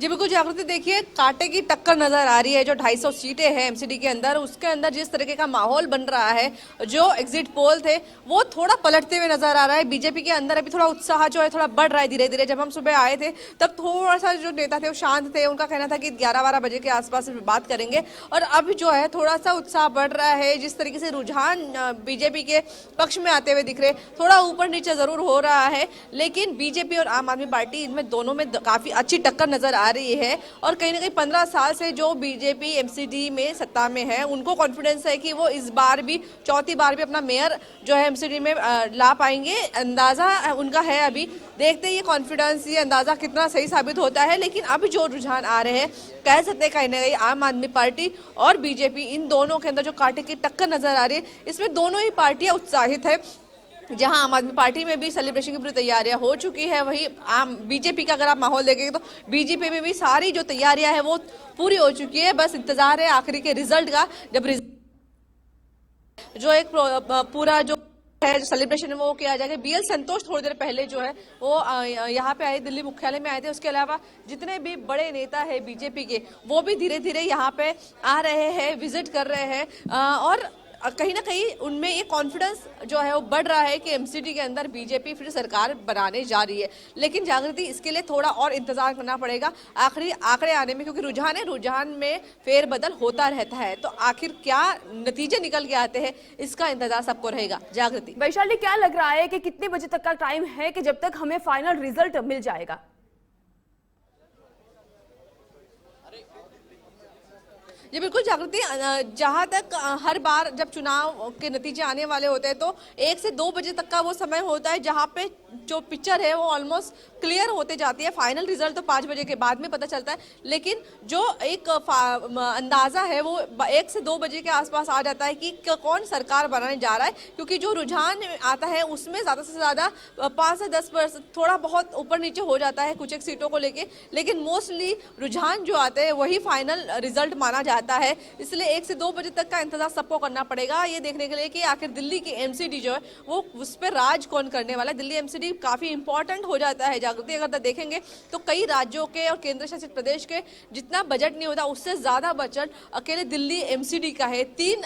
जी बिल्कुल जागृति, देखिए कांटे की टक्कर नजर आ रही है। जो 250 सीटें हैं एमसीडी के अंदर, उसके अंदर जिस तरीके का माहौल बन रहा है, जो एग्जिट पोल थे वो थोड़ा पलटते हुए नजर आ रहा है। बीजेपी के अंदर अभी थोड़ा उत्साह जो है थोड़ा बढ़ रहा है धीरे धीरे। जब हम सुबह आए थे तब थोड़ा सा जो नेता थे वो शांत थे, उनका कहना था कि 11-12 बजे के आसपास बात करेंगे। और अब जो है थोड़ा सा उत्साह बढ़ रहा है। जिस तरीके से रुझान बीजेपी के पक्ष में आते हुए दिख रहे, थोड़ा ऊपर नीचे जरूर हो रहा है, लेकिन बीजेपी और आम आदमी पार्टी इनमें दोनों में काफी अच्छी टक्कर नजर आ रही है। और कहीं ना कहीं 15 साल से जो बीजेपी एमसीडी में सत्ता में है, उनको कॉन्फिडेंस है कि वो इस बार भी, चौथी बार भी अपना मेयर जो है एमसीडी में ला पाएंगे। अंदाजा उनका है। अभी देखते हैं ये कॉन्फिडेंस, ये अंदाजा कितना सही साबित होता है। लेकिन अब जो रुझान आ रहे हैं, कह सकते हैं कहीं ना कहीं आम आदमी पार्टी और बीजेपी, इन दोनों के अंदर जो कांटे की टक्कर नजर आ रही है, इसमें दोनों ही पार्टियां उत्साहित है। जहां आम आदमी पार्टी में भी सेलिब्रेशन की पूरी तैयारियां हो चुकी है, वही आम बीजेपी का अगर आप माहौल देखेंगे तो बीजेपी में भी सारी जो तैयारियां हैं वो पूरी हो चुकी है। बस इंतजार है आखिरी के रिजल्ट का। जब जो एक पूरा जो है सेलिब्रेशन है वो किया जाएगा। बीएल संतोष थोड़ी देर पहले जो है वो यहाँ पे आए, दिल्ली मुख्यालय में आए थे। उसके अलावा जितने भी बड़े नेता है बीजेपी के, वो भी धीरे धीरे यहाँ पे आ रहे हैं, विजिट कर रहे हैं। और कहीं ना कहीं उनमें ये कॉन्फिडेंस जो है वो बढ़ रहा है कि एमसीडी के अंदर बीजेपी फिर सरकार बनाने जा रही है। लेकिन जागृति, इसके लिए थोड़ा और इंतजार करना पड़ेगा आखिरी आंकड़े आने में, क्योंकि रुझान है, रुझान में फेरबदल होता रहता है। तो आखिर क्या नतीजे निकल के आते हैं, इसका इंतजार सबको रहेगा। जागृति, वैशाली, क्या लग रहा है कि कितने बजे तक का टाइम है कि जब तक हमें फाइनल रिजल्ट मिल जाएगा? जी बिल्कुल जागृति, जहां तक हर बार जब चुनाव के नतीजे आने वाले होते हैं तो 1 से 2 बजे तक का वो समय होता है, जहां पे जो पिक्चर है वो ऑलमोस्ट क्लियर होते जाती है। फाइनल रिजल्ट तो 5 बजे के बाद में पता चलता है, लेकिन जो एक अंदाजा है वो 1 से 2 बजे के आसपास आ जाता है कि कौन सरकार बनाने जा रहा है। क्योंकि जो रुझान आता है उसमें ज्यादा से ज्यादा 5 से 10% थोड़ा बहुत ऊपर नीचे हो जाता है कुछ एक सीटों को लेके, लेकिन मोस्टली रुझान जो आते हैं वही फाइनल रिजल्ट माना जाता है। इसलिए 1 से 2 बजे तक का इंतजार सबको करना पड़ेगा, ये देखने के लिए कि आखिर दिल्ली की एमसीडी जो है वो उस पर राज कौन करने वाला है। दिल्ली एमसीडी काफी इंपॉर्टेंट हो जाता है जागृति। अगर देखेंगे तो कई राज्यों के और केंद्र शासित प्रदेश के जितना बजट नहीं होता, उससे ज्यादा बजट अकेले दिल्ली एमसीडी का है। 3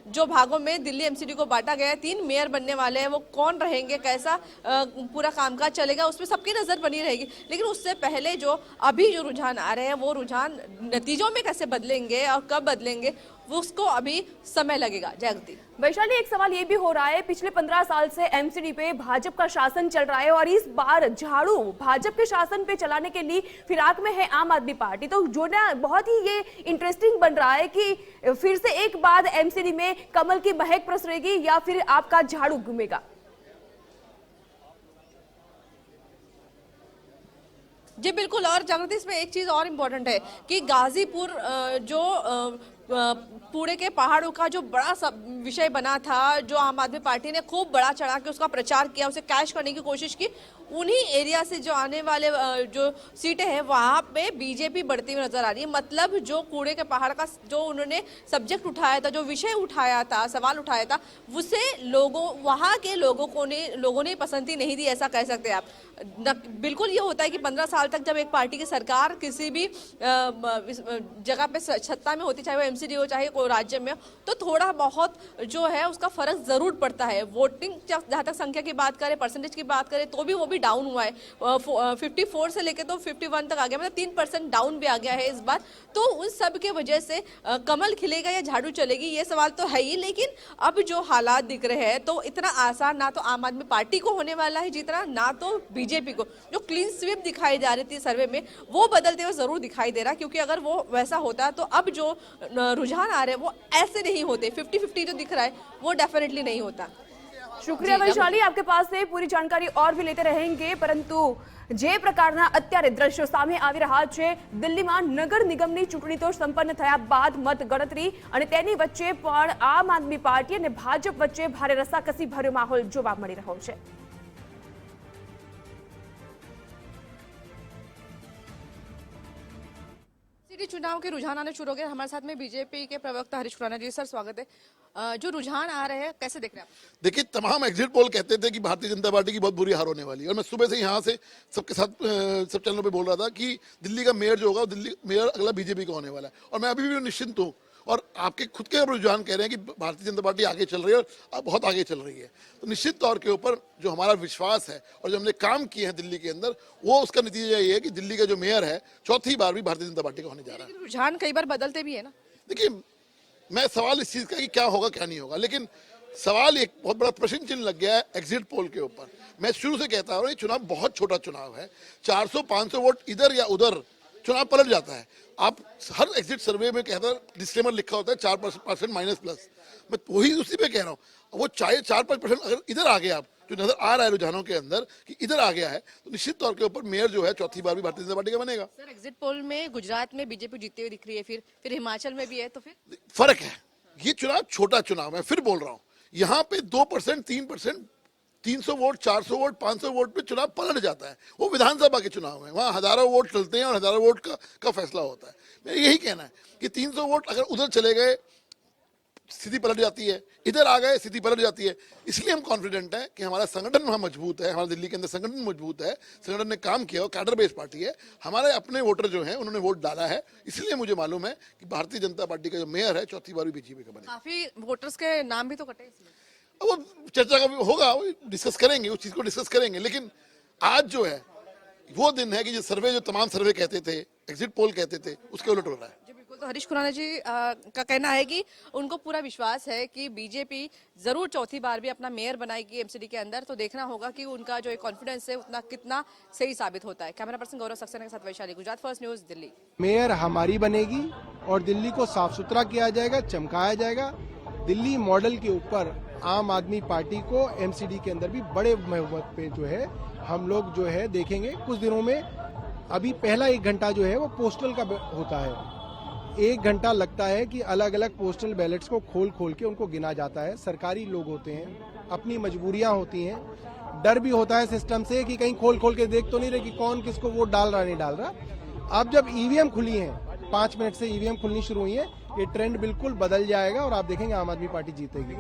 जो भागों में दिल्ली एमसीडी को बांटा गया है, 3 मेयर बनने वाले हैं। वो कौन रहेंगे, कैसा पूरा कामकाज चलेगा, उसमें सबकी नजर बनी रहेगी। लेकिन उससे पहले जो अभी जो रुझान आ रहे हैं, वो रुझान नतीजों में कैसे बदलेंगे और कब बदलेंगे, उसको अभी समय लगेगा। जागृति, वैशाली, एक सवाल ये भी हो रहा है, पिछले 15 साल से एमसीडी पे भाजपा का शासन चल रहा है और इस बार झाड़ू भाजपा के शासन पे चलाने के लिए फिराक में है आम आदमी पार्टी। तो जो ना बहुत ही ये इंटरेस्टिंग बन रहा है कि फिर से एक बार एमसीडी में कमल की महक प्रसरेगी या फिर आपका झाड़ू घूमेगा। जी बिल्कुल। और जागृति, इसमें एक चीज और इम्पोर्टेंट है कि गाजीपुर जो पुणे के पहाड़ों का जो बड़ा विषय बना था, जो आम आदमी पार्टी ने खूब बड़ा चढ़ा के उसका प्रचार किया, उसे कैश करने की कोशिश की, उन्हीं एरिया से जो आने वाले जो सीटें हैं वहां पे बीजेपी बढ़ती हुई नजर आ रही है। मतलब जो कूड़े के पहाड़ का जो उन्होंने सब्जेक्ट उठाया था, जो विषय उठाया था, सवाल उठाया था, उसे वहां के लोगों ने पसंद ही नहीं दी, ऐसा कह सकते हैं आप। बिल्कुल ये होता है कि 15 साल तक जब एक पार्टी की सरकार किसी भी जगह पे सत्ता में होती, चाहे वो एमसीडी हो चाहे कोई राज्य में हो, तो थोड़ा बहुत जो है उसका फर्क जरूर पड़ता है। वोटिंग जहां तक संख्या की बात करें, परसेंटेज की बात करें, तो भी वो भी डाउन हुआ है। 54 से लेकर तो 51 तक आ गया, मतलब 3% डाउन भी आ गया है इस बार। तो उन सब के वजह से कमल खिलेगा या झाड़ू चलेगी, ये सवाल तो है ही। लेकिन अब जो हालात दिख रहे हैं तो इतना आसान ना तो आम आदमी पार्टी को होने वाला है जीतना, ना तो बीजेपी को। जो क्लीन स्वीप दिखाई जा रही थी सर्वे में, वो बदलते हुए जरूर दिखाई दे रहा, क्योंकि अगर वो वैसा होता तो अब जो रुझान आ रहे हैं वो ऐसे नहीं होते। 50-50 जो दिख रहा है वो डेफिनेटली नहीं होता। शुक्रिया वैशाली, आपके पास से पूरी जानकारी और भी लेते रहेंगे, પરંતુ જે પ્રકારના અત્યારે દ્રશ્યો સામે આવી રહ્યા છે, દિલ્હીમાં નગર નિગમની ચૂંટણી તો સંપન્ન થયા બાદ મત ગણતરી અને તેની વચ્ચે પણ આમ આદમી પાર્ટી અને ભાજપ વચ્ચે ભારે રસાકસી ભર્યો માહોલ જોવા મળી રહ્યો છે। चुनाव के रुझान आने शुरू हो गए। हमारे साथ में बीजेपी के प्रवक्ता हरीश खुराना जी, सर स्वागत है। जो रुझान आ रहे हैं कैसे देख रहे हैं आप? देखिए, तमाम एग्जिट पोल कहते थे कि भारतीय जनता पार्टी की बहुत बुरी हार होने वाली है, और मैं सुबह से यहाँ से सबके साथ सब चैनलों पे बोल रहा था कि दिल्ली का मेयर जो होगा, दिल्ली मेयर अगला बीजेपी का होने वाला है, और मैं अभी भी निश्चिंत हूँ। और आपके खुद के रुझान कह रहे हैं कि भारतीय जनता पार्टी आगे चल रही है, और बहुत आगे चल रही है। तो निश्चित तौर के ऊपर जो हमारा विश्वास है और जो हमने काम किए हैं दिल्ली के अंदर, वो उसका नतीजा ये है कि दिल्ली का जो मेयर है चौथी बार भी भारतीय जनता पार्टी का होने जा रहा है। लेकिन रुझान कई बार बदलते भी है ना। देखिए, मैं सवाल इस चीज का कि क्या होगा क्या नहीं होगा, लेकिन सवाल एक बहुत बड़ा प्रश्न चिन्ह लग गया है एग्जिट पोल के ऊपर। मैं शुरू से कहता हूँ ये चुनाव बहुत छोटा चुनाव है, 400-500 वोट इधर या उधर चुनाव पलट जाता है। आप हर एग्जिट सर्वे में कहता है, डिस्क्लेमर लिखा होता है 4% माइनस प्लस, मैं वही उसी पे कह रहा हूँ। वो चाहे 4-5% अगर इधर आ गया, आप जो नजर आ रहा है रुझानों के अंदर कि इधर आ गया है, तो निश्चित तौर के ऊपर मेयर जो है चौथी बार भी भारतीय जनता पार्टी का बनेगा। सर एग्जिट पोल में गुजरात में बीजेपी जीतती हुई दिख रही है, फिर हिमाचल में भी है, तो फिर फर्क है। ये चुनाव छोटा चुनाव है, फिर बोल रहा हूँ, यहाँ पे 2%, 3%, 300 वोट, 400 वोट, 500 वोट पे चुनाव पलट जाता है। वो विधानसभा के चुनाव है, वहाँ हजारों वोट चलते हैं और हजारों वोट का फैसला होता है। मेरा यही कहना है कि 300 वोट अगर उधर चले गए स्थिति पलट जाती है, इधर आ गए स्थिति पलट जाती है। इसलिए हम कॉन्फिडेंट हैं कि हमारा संगठन वहाँ मजबूत है, हमारे दिल्ली के अंदर संगठन मजबूत है, संगठन ने काम किया और कैडर बेस्ड पार्टी है। हमारे अपने वोटर जो हैं उन्होंने वोट डाला है, इसलिए मुझे मालूम है कि भारतीय जनता पार्टी का जो मेयर है चौथी बार भी बीजेपी का बनेगा। काफी वोटर्स के नाम भी तो कटे इसमें। वो चर्चा का भी होगा, डिस्कस करेंगे, उस चीज को डिस्कस करेंगे। लेकिन आज जो है वो दिन है कि जो सर्वे, जो तमाम सर्वे कहते थे, एग्जिट पोल कहते थे, उसके उलट हो रहा है। जी बिल्कुल। तो हरीश खुराना जी का कहना है कि उनको पूरा विश्वास है कि बीजेपी जरूर चौथी बार भी अपना मेयर बनाएगी एमसीडी के अंदर। तो देखना होगा कि उनका जो कॉन्फिडेंस है उतना कितना सही साबित होता है। कैमरा पर्सन गौरव सक्सेना के साथ Vaishali, Gujarat first news, Delhi. Mayor हमारी बनेगी और दिल्ली को साफ सुथरा किया जाएगा, चमकाया जाएगा। दिल्ली मॉडल के ऊपर आम आदमी पार्टी को एमसीडी के अंदर भी बड़े बहुमत पे जो है हम लोग जो है देखेंगे कुछ दिनों में। अभी पहला 1 घंटा जो है वो पोस्टल का होता है। 1 घंटा लगता है कि अलग अलग पोस्टल बैलेट्स को खोल खोल के उनको गिना जाता है। सरकारी लोग होते हैं, अपनी मजबूरियां होती हैं, डर भी होता है सिस्टम से कि कहीं खोल खोल के देख तो नहीं रहे कि कौन किसको वोट डाल रहा नहीं डाल रहा। अब जब ईवीएम खुली है, 5 मिनट से ईवीएम खुलनी शुरू हुई है, ये ट्रेंड बिल्कुल बदल जाएगा और आप देखेंगे आम आदमी पार्टी जीतेगी।